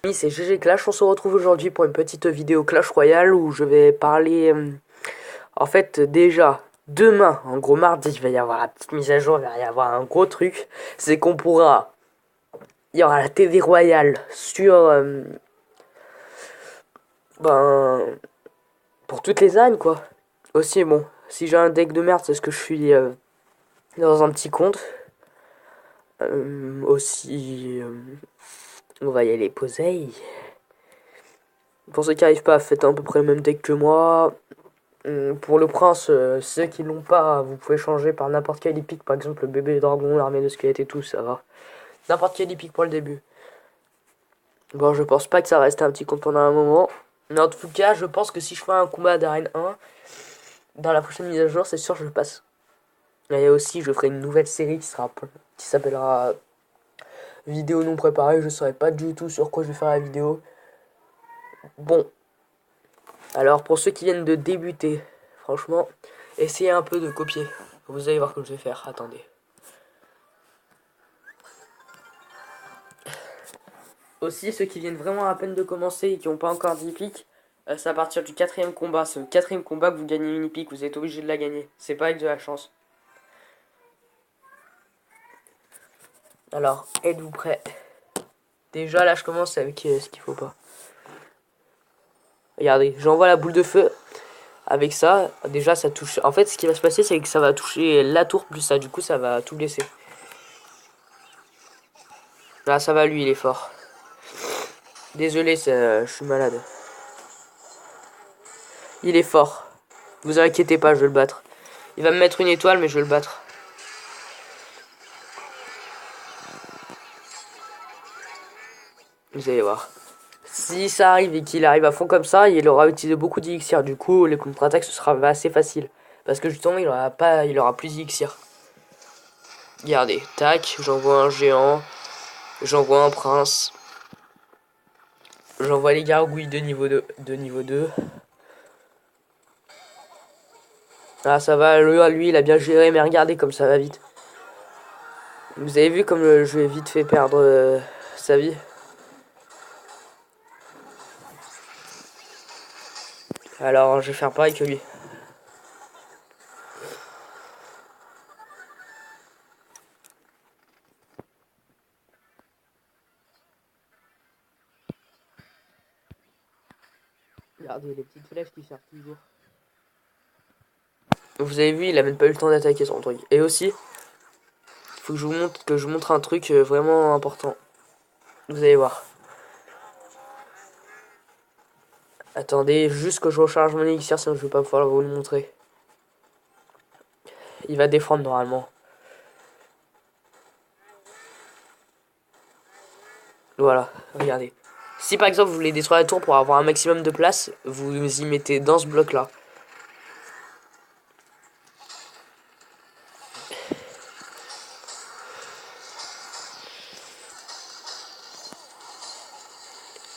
Oui, c'est GG Clash, on se retrouve aujourd'hui pour une petite vidéo Clash Royale où je vais parler... en fait, déjà, demain, en gros mardi, il va y avoir la petite mise à jour, il va y avoir un gros truc. C'est qu'on pourra... Il y aura la TV Royale sur... ben... pour toutes les ânes, quoi. Aussi, bon, si j'ai un deck de merde, c'est ce que je suis dans un petit compte. Aussi... on va y aller poser. Pour ceux qui n'arrivent pas, faites à peu près le même deck que moi. Pour le prince, ceux qui l'ont pas, vous pouvez changer par n'importe quel épique, par exemple le bébé dragon, l'armée de squelettes et tout, ça va. N'importe quel épique pour le début. Bon, je pense pas que ça reste un petit compte pendant un moment. Mais en tout cas, je pense que si je fais un combat d'arène 1, dans la prochaine mise à jour, c'est sûr que je passe. Et aussi, je ferai une nouvelle série qui s'appellera Vidéo non préparée. Je saurais pas du tout sur quoi je vais faire la vidéo. Bon, alors pour ceux qui viennent de débuter, franchement, essayez un peu de copier. Vous allez voir comme je vais faire. Attendez. Aussi, ceux qui viennent vraiment à peine de commencer et qui n'ont pas encore d'epique, c'est à partir du quatrième combat. C'est au quatrième combat que vous gagnez une epique. Vous êtes obligé de la gagner. C'est pas avec de la chance. Alors, êtes-vous prêts? Déjà, là, je commence avec ce qu'il faut pas. Regardez, j'envoie la boule de feu. Avec ça, déjà, ça touche. En fait, ce qui va se passer, c'est que ça va toucher la tour plus ça. Du coup, ça va tout blesser. Là, ça va, lui, il est fort. Désolé, je suis malade. Il est fort. Vous inquiétez pas, je vais le battre. Il va me mettre une étoile, mais je vais le battre. Vous allez voir. Si ça arrive et qu'il arrive à fond comme ça, il aura utilisé beaucoup d'élixir. Du coup, les contre-attaques, ce sera assez facile. Parce que justement, il aura plus d'élixir. Regardez, tac, j'envoie un géant. J'envoie un prince. J'envoie les gargouilles de niveau 2. Ah, ça va, lui, il a bien géré, mais regardez comme ça va vite. Vous avez vu comme je lui ai vite fait perdre sa vie. Alors, je vais faire pareil que lui. Regardez les petites flèches qui servent toujours. Vous avez vu, il a même pas eu le temps d'attaquer son truc. Et aussi, faut que je vous montre un truc vraiment important. Vous allez voir. Attendez, juste que je recharge mon élixir, sinon je vais pas pouvoir vous le montrer. Il va défendre normalement. Voilà, regardez. Si par exemple vous voulez détruire la tour pour avoir un maximum de place, vous y mettez dans ce bloc là.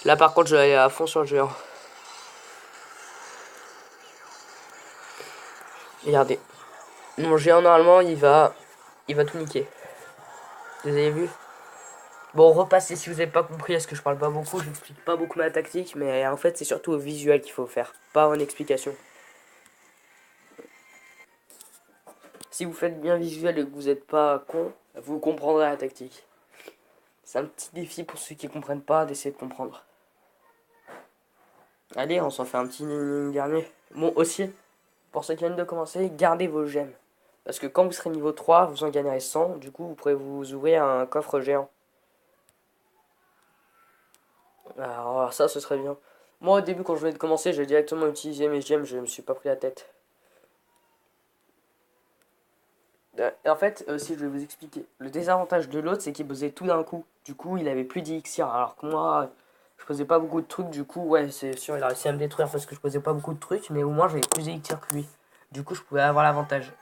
Là par contre je vais aller à fond sur le géant. Regardez. Mon géant normalement il va tout niquer. Vous avez vu? Bon, repassez si vous n'avez pas compris, est-ce que je parle pas beaucoup, je n'explique pas beaucoup ma tactique, mais en fait c'est surtout au visuel qu'il faut faire, pas en explication. Si vous faites bien visuel et que vous n'êtes pas con, vous comprendrez la tactique. C'est un petit défi pour ceux qui comprennent pas d'essayer de comprendre. Allez, on s'en fait un petit dernier. Bon, aussi, pour ceux qui viennent de commencer, gardez vos gemmes. Parce que quand vous serez niveau 3, vous en gagnerez 100, du coup vous pourrez vous ouvrir un coffre géant. Alors ça, ce serait bien. Moi, au début, quand je venais de commencer, j'ai directement utilisé mes gemmes, je me suis pas pris la tête. En fait, si je vais vous expliquer. Le désavantage de l'autre, c'est qu'il posait tout d'un coup. Du coup, il avait plus d'élixir. Alors que moi, je posais pas beaucoup de trucs. Du coup, ouais, c'est sûr, il a réussi à me détruire parce que je posais pas beaucoup de trucs. Mais au moins, j'avais plus d'élixir que lui. Du coup, je pouvais avoir l'avantage.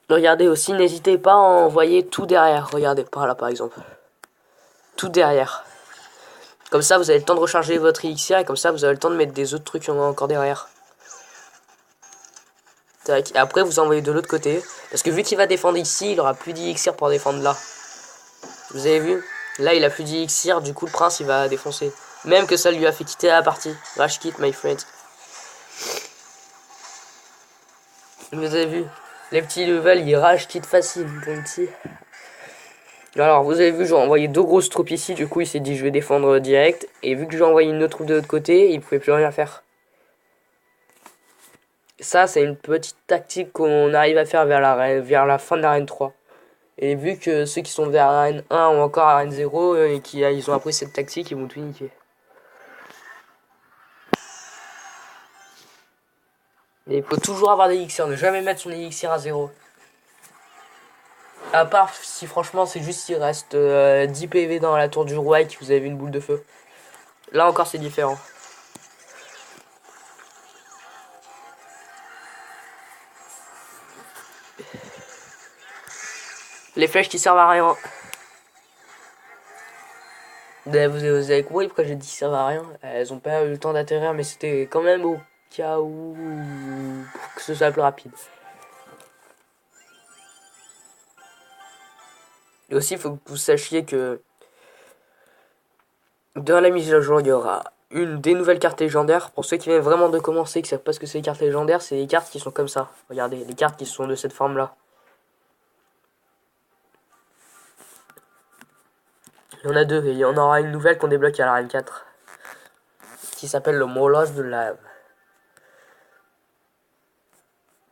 Regardez aussi, n'hésitez pas à envoyer tout derrière. Regardez, par là, par exemple. Tout derrière. Comme ça, vous avez le temps de recharger votre élixir. Et comme ça, vous avez le temps de mettre des autres trucs encore derrière. Tac. Et après, vous envoyez de l'autre côté. Parce que vu qu'il va défendre ici, il aura plus d'élixir pour défendre là. Vous avez vu? Là, il a plus d'élixir. Du coup, le prince, il va défoncer. Même que ça lui a fait quitter la partie. Rage quit, my friend. Vous avez vu? Les petits levels, ils rage quit facile. Bon petit. Alors, vous avez vu, j'ai envoyé 2 grosses troupes ici. Du coup, il s'est dit, je vais défendre direct. Et vu que j'ai envoyé une autre troupe de l'autre côté, il pouvait plus rien faire. Ça, c'est une petite tactique qu'on arrive à faire vers la fin de l'arène 3. Et vu que ceux qui sont vers l'arène 1 ou encore l'arène 0 et ils ont appris cette tactique, ils vont tout niquer. Et il faut toujours avoir des élixirs, ne jamais mettre son élixir à 0. À part si franchement c'est juste s'il reste 10 PV dans la tour du roi et que vous avez une boule de feu. Là encore c'est différent. Les flèches qui servent à rien. Vous avez compris pourquoi j'ai dit ça servent à rien. Elles ont pas eu le temps d'atterrir mais c'était quand même au cas où pour que ce soit plus rapide. Et aussi il faut que vous sachiez que dans la mise à jour il y aura des nouvelles cartes légendaires. Pour ceux qui viennent vraiment de commencer et qui savent pas ce que c'est les cartes légendaires, c'est les cartes qui sont comme ça. Regardez, les cartes qui sont de cette forme là. Il y en a 2 et il y en aura une nouvelle qu'on débloque à l'arène 4 qui s'appelle le Molosse de lave.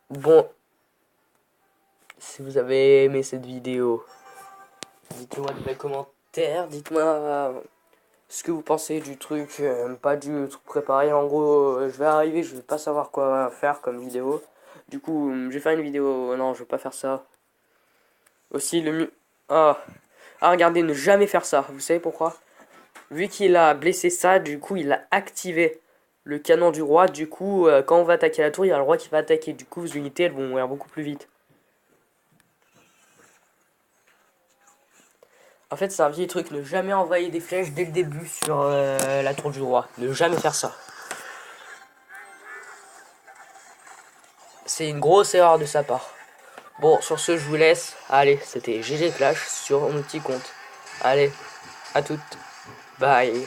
Bon, si vous avez aimé cette vidéo, dites-moi dans les commentaires, dites-moi ce que vous pensez du truc, pas du truc préparé. En gros, je vais arriver, je vais pas savoir quoi faire comme vidéo. Du coup, je vais faire une vidéo. Non, je vais pas faire ça. Aussi, le mieux. Regardez, ne jamais faire ça. Vous savez pourquoi? Vu qu'il a blessé ça, du coup, il a activé le canon du roi. Du coup, quand on va attaquer la tour, il y a le roi qui va attaquer. Du coup, vos unités, elles vont mourir beaucoup plus vite. En fait, c'est un vieil truc. Ne jamais envoyer des flèches dès le début sur la tour du roi. Ne jamais faire ça. C'est une grosse erreur de sa part. Bon, sur ce, je vous laisse. Allez, c'était GG Clash sur mon petit compte. Allez, à toutes. Bye.